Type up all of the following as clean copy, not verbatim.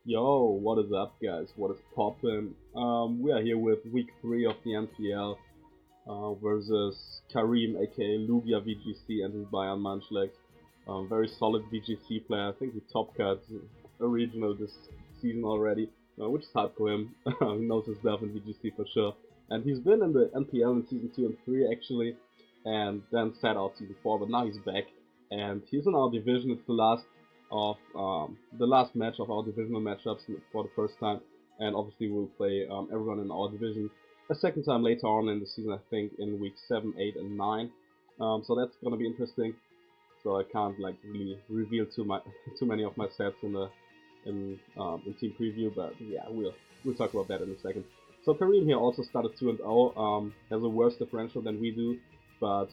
Yo, what is up, guys? What is poppin'? We are here with week 3 of the NPL versus Karim, aka LugiaVGC, and his Bayern Munchlax. Very solid VGC player. I think he top cut a regional this season already, which is hard for him. He knows his stuff in VGC for sure. And he's been in the NPL in season 2 and 3 actually, and then sat out season 4, but now he's back. And he's in our division. It's the last match of our divisional matchups for the first time, and obviously we'll play everyone in our division a second time later on in the season. I think in week 7, 8, and 9. So that's gonna be interesting. So I can't like really reveal too many of my sets in team preview, but yeah, we'll talk about that in a second. So Kareem here also started 2-0, has a worse differential than we do, but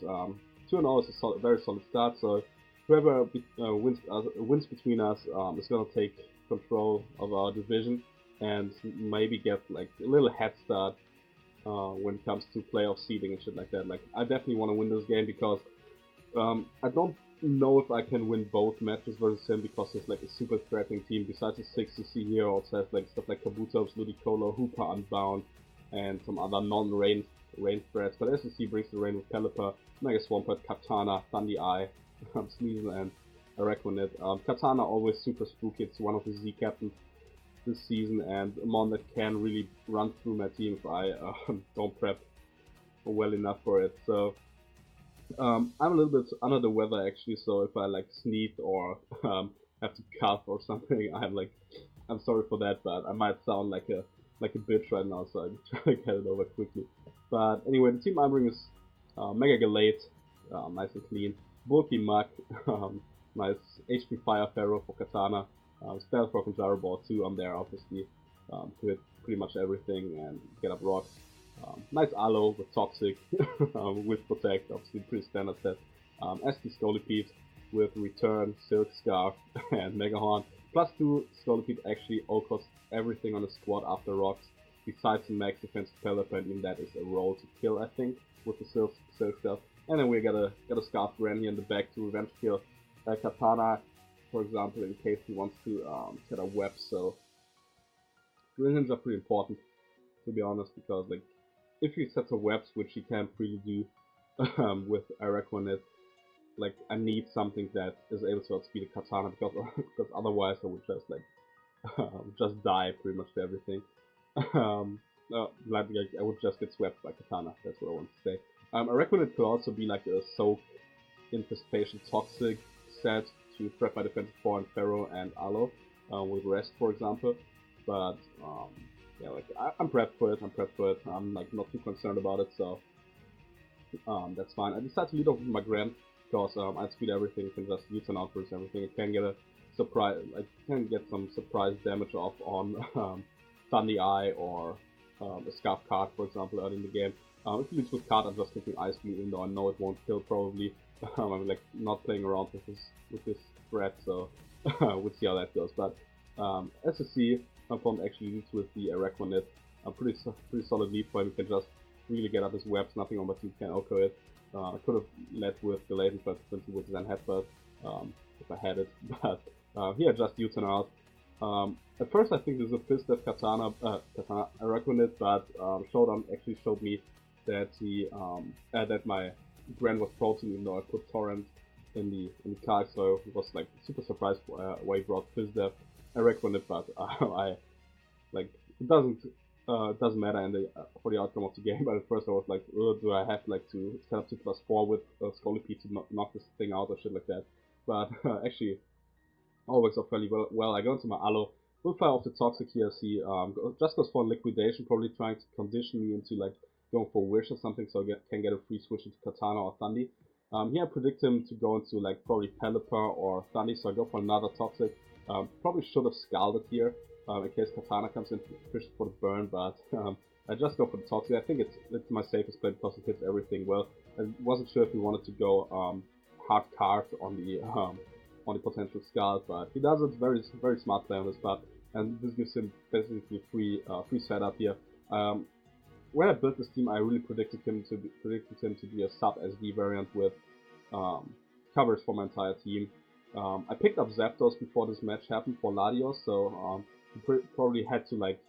2-0 is a very solid start. So whoever wins between us is gonna take control of our division and maybe get like a little head start when it comes to playoff seeding and shit like that. Like I definitely want to win this game because I don't know if I can win both matches versus him because he's like a super threatening team. Besides the 6 you see here, also has like stuff like Kabutops, Ludicolo, Hooper Unbound, and some other non-rain threats. But as you see, brings the rain with Pelipper, Mega Swampert, Katana, Thundy Eye, Sneasel, and Araquanid. Katana always super spooky. It's one of the Z captains this season and a mon that can really run through my team if I don't prep well enough for it. So I'm a little bit under the weather actually, so if I like sneeze or have to cough or something, I'm sorry for that, but I might sound like a bitch right now, so I'm trying to get it over quickly. But anyway, the team I'm bringing is Mega Galate, nice and clean, Bulky Mug, nice HP Fire Pharaoh for Katana, Spellfrog and Gyro Ball too. I'm there obviously to hit pretty much everything and get up rocks. Nice Aloe with Toxic, with Protect, obviously pretty standard set. SD Scolipede with Return, Silk Scarf, and Megahorn. Plus 2 Scolipede actually all cost everything on the squad after rocks, besides the max defense Pelipper, and even that is a roll to kill, I think, with the Silk Scarf. And then we got a Scarf Granny in the back to revenge kill Katana, for example, in case he wants to set a web. So Grinnins are pretty important, to be honest, because like if he sets a webs, which he can't really do with Araquanid, like I need something that is able to outspeed a Katana because otherwise I would just like just die pretty much to everything. Like I would just get swept by Katana. That's what I want to say. Araquanid could also be like a Soak, Infestation, Toxic set to prep by defensive 4 and Pharaoh and Aloe with Rest, for example. But yeah, like I'm prepped for it. I'm like not too concerned about it, so that's fine. I decided to lead off with my Grand because I speed everything, can just use an outburst everything. I can get a surprise. I can get some surprise damage off on Thundy Eye or a Scarf card, for example, early in the game. If he leads with card, I'm just taking Ice Beam, even though I know it won't kill probably. I'm like not playing around with this threat, so we'll see how that goes. But as you see, my opponent actually leads with the Araquanid. A pretty solid lead for him. He can just really get up his webs. Nothing on my team can OHKO it. I could have led with the latent, but simply with Zen Headbutt if I had it. But he had just U-turn out. At first, I think this is a fist that Katana Araquanid, but Showdown actually showed me that that my Grand was Protein, even though I put Torrent in the card, so he was like super surprised why he brought Fizz there. I recommend it, but I like it doesn't matter for the outcome of the game. But at first I was like, do I have like to set up 2+4 with Scolipede to knock this thing out or shit like that? But actually, all works out fairly well. I go into my Aloe, will fire off the Toxic here. He just goes for liquidation, probably trying to condition me into like going for Wish or something, so I can get a free switch into Katana or Thundy. Here I predict him to go into like probably Pelipper or Thundy, so I go for another Toxic. Probably should have Scalded here in case Katana comes in for the burn, but I just go for the Toxic. I think it's my safest play because it hits everything well. I wasn't sure if he wanted to go hard card on the potential Scald, but he does it. Very smart play on his part, and this gives him basically free setup here. When I built this team, I really predicted him to be a sub SD variant with covers for my entire team. I picked up Zapdos before this match happened for Latios, so he probably had to like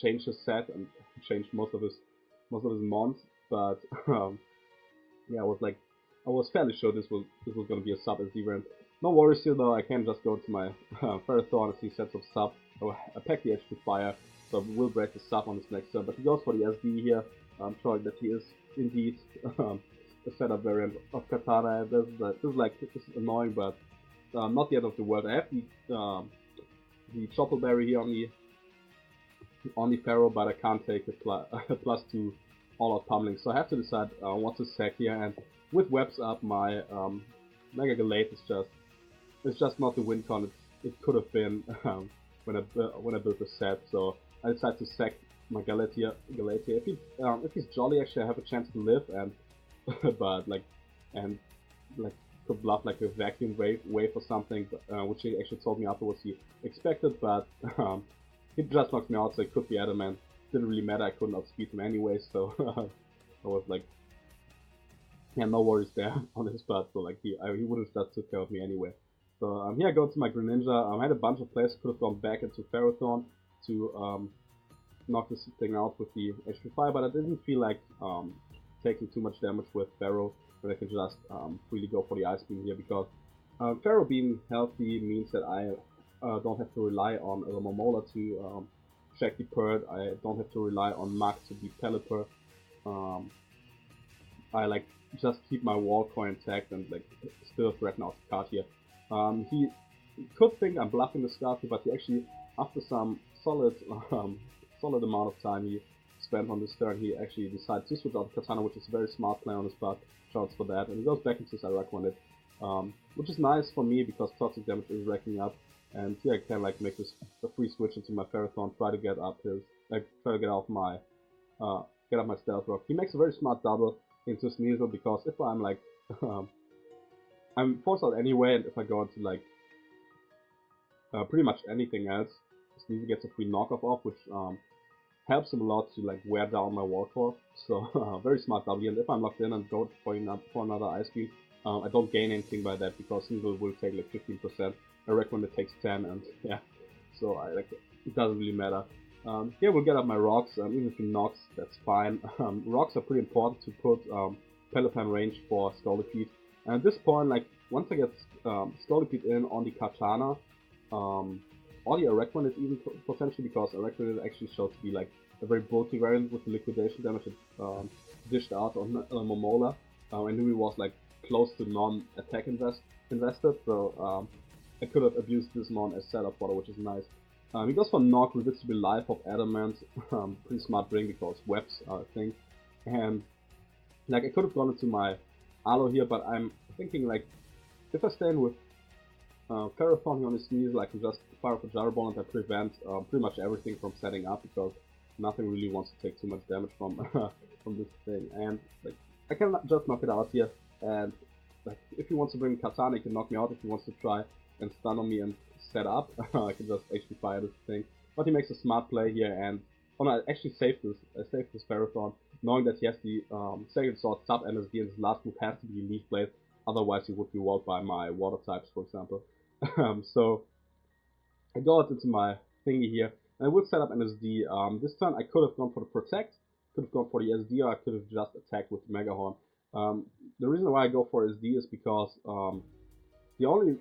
change his set and change most of his mons, but yeah, I was fairly sure this was gonna be a sub SD variant. No worries here though, I can just go to my Ferrothorn and see sets of sub. I pack the HP Fire, so I will break the sub on this next turn, but he goes for the SD here, showing that he is indeed a setup variant of Katana. This is annoying, but not the end of the world. I have the Choppleberry here on the Pharaoh, but I can't take a +2 all-out pummeling, so I have to decide what to sack here. And with webs up, my Mega Galate it's just not the win con it could have been when I built the set. So I decided to sack my Galate here. If he's jolly, actually I have a chance to live, and but could bluff like a vacuum wave or something, which he actually told me afterwards he expected, but he just knocked me out, so it could be Adamant. Didn't really matter, I couldn't outspeed him anyway, so I was like, yeah, no worries there on his part, so like he would have just took care of me anyway. So here I go to my Greninja. I had a bunch of plays, could have gone back into Ferrothorn to knock this thing out with the HP Fire, but I didn't feel like taking too much damage with Pharaoh, but I can just freely go for the Ice Beam here, because Pharaoh being healthy means that I don't have to rely on a Momola to check the Purd. I don't have to rely on Mach to beat Pelipper. I like just keep my wall core intact and like still threaten out the card here. He could think I'm bluffing the Scarfy, but he actually, after some solid amount of time he spent on this turn, he actually decided to switch out Katana, which is a very smart play on his part. Shouts for that, and he goes back into his Iraq Bandit, which is nice for me because toxic damage is racking up, and here I can like make this a free switch into my Ferrothorn, try to get off my Stealth Rock. He makes a very smart double into Sneasel, because if I'm like I'm forced out anyway, and if I go into like pretty much anything else, Sneasel gets a free knockoff off, which helps him a lot to like wear down my wall core. So very smart W, and if I'm locked in and go for another Ice Beam, I don't gain anything by that, because Sneasel will take like 15%. I reckon it takes 10, and yeah, so it doesn't really matter. Here we'll get up my rocks, even if he knocks, that's fine. Rocks are pretty important to put Pelipper range for Scolipede. And at this point, like, once I get Scolipede in on the Katana, or the Erectron is even potentially, because Erectron actually shows to be like a very bulky variant with the liquidation damage it dished out on Momola, and Nui was like close to non-attack invested, so I could have abused this mon as setup fodder, which is nice. He goes for Knock, Revisible Life of Adamant, pretty smart bring because webs are a thing, and like I could have gone into my Alo here, but I'm thinking like if I stay in with Ferrothorn on his knees, I can just fire for Gyro Ball and I prevent pretty much everything from setting up, because nothing really wants to take too much damage from from this thing, and like I can just knock it out here, and like if he wants to bring Katana, he can knock me out. If he wants to try and stun on me and set up, I can just HP fire this thing. But he makes a smart play here, and oh no, I actually saved this. I saved this Ferrothorn, knowing that he has the second sword sub MSD, and his last move has to be Leaf Blade, otherwise he would be walled by my water types, for example. So I go out into my thingy here, and I would set up NSD. This turn I could have gone for the Protect, could have gone for the SD, or I could have just attacked with the Mega Horn. The reason why I go for SD is because the only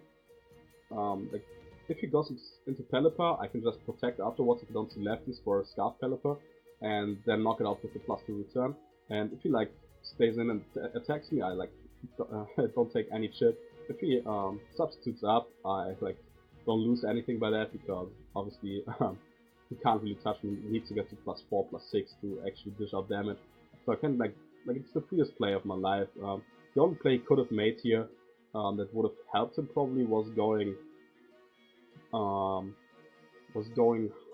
like if he goes into Pelipper, I can just protect afterwards if I don't see lefties for a Scarf Pelipper, and then knock it out with the +2 return. And if he like stays in and attacks me, I like don't take any chip. If he substitutes up, I like don't lose anything by that, because obviously he can't really touch me. He needs to get to +4, +6 to actually dish out damage. So I can like it's the freest play of my life. The only play he could have made here that would have helped him probably was going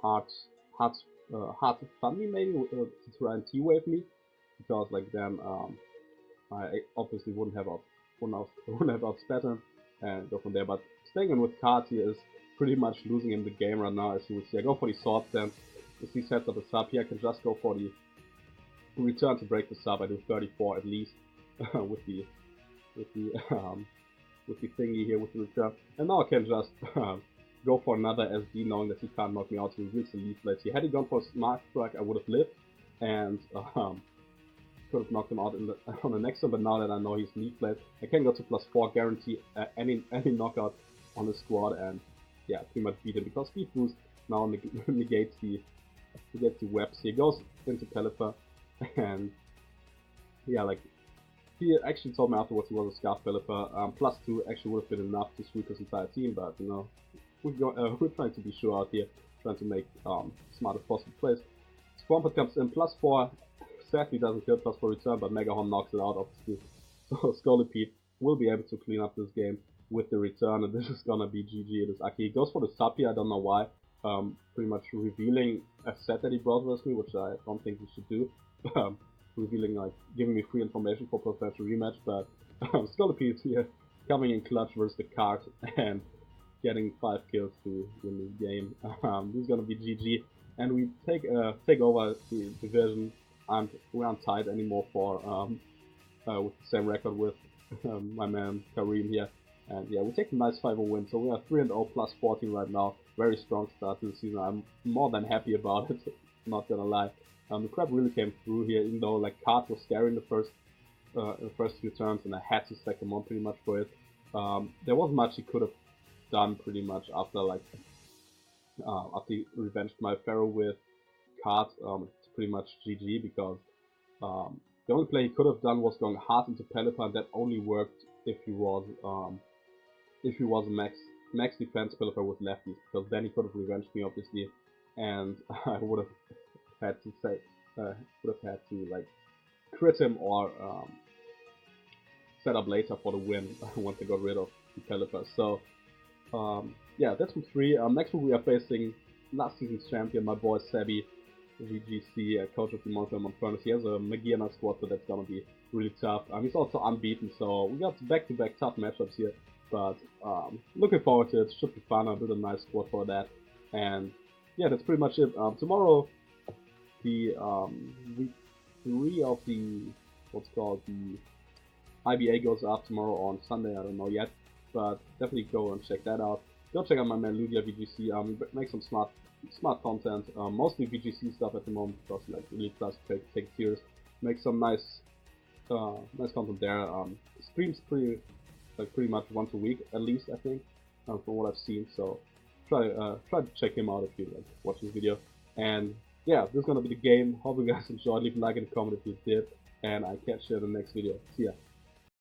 hard to fund me, maybe to try and T-wave me, because like then I obviously wouldn't have outspat him and go from there. But staying in with cards here is pretty much losing him the game right now, as you will see. I go for the sword stance. If he sets up a sub here, I can just go for the return to break the sub. I do 34 at least with the thingy here with the return, and now I can just go for another SD, knowing that he can't knock me out. He reveals the leaflet. Had he gone for a smart strike, I would have lived, and could have knocked him out on the next one. But now that I know he's leaflet, I can go to +4, guarantee any knockout on the squad, and yeah, pretty much beat him because speed boost now negates the webs. He goes into Pelipper, and yeah, like, he actually told me afterwards he was a Scarf Pelipper. +2 actually would have been enough to sweep his entire team, but you know, we're trying to be sure out here, trying to make smartest possible plays. Swampert comes in, +4, sadly doesn't kill, +4 return, but Megahorn knocks it out, obviously. So Scolipede will be able to clean up this game with the return, and this is gonna be GG. It is Aki. He goes for the sub here, I don't know why. Pretty much revealing a set that he brought with me, which I don't think he should do. Revealing, like, giving me free information for potential rematch, but Scolipede here coming in clutch versus the card and getting 5 kills to win this game. This is gonna be GG, and we take over the division, and we aren't tied anymore for with the same record with my man Kareem here. And yeah, we take a nice 5-0 win, so we are 3-0 +14 right now. Very strong start to the season. I'm more than happy about it, not gonna lie. The crab really came through here, even though like card was scary in the first few turns, and I had to stack him on pretty much for it. There wasn't much he could have done pretty much after like after he revenged my Pharaoh with cards. It's pretty much GG because the only play he could have done was going hard into Pelipper, and that only worked if he was a max defense Pelipper with lefties, because then he could have revenged me obviously, and I would have had to like crit him or set up later for the win once I got rid of the Pelipper. So yeah, that's week 3. Next week we are facing last season's champion, my boy Sebi VGC, coach of the Montfurnace. He has a Magia in our squad, so that's gonna be really tough. He's also unbeaten, so we got back-to-back tough matchups here. But looking forward to it. Should be fun. I'll build a nice squad for that. And yeah, that's pretty much it. Tomorrow, the week 3 of the the IBA goes up tomorrow on Sunday. I don't know yet, but definitely go and check that out. Go check out my man LugiaVGC. Make some smart content. Mostly VGC stuff at the moment because like really plus take tiers. Make some nice content there. Streams pretty much once a week at least, I think, from what I've seen. So try to check him out if you like watch this video. And yeah, this is gonna be the game. Hope you guys enjoyed. Leave a like in the comment if you did, and I catch you in the next video. See ya.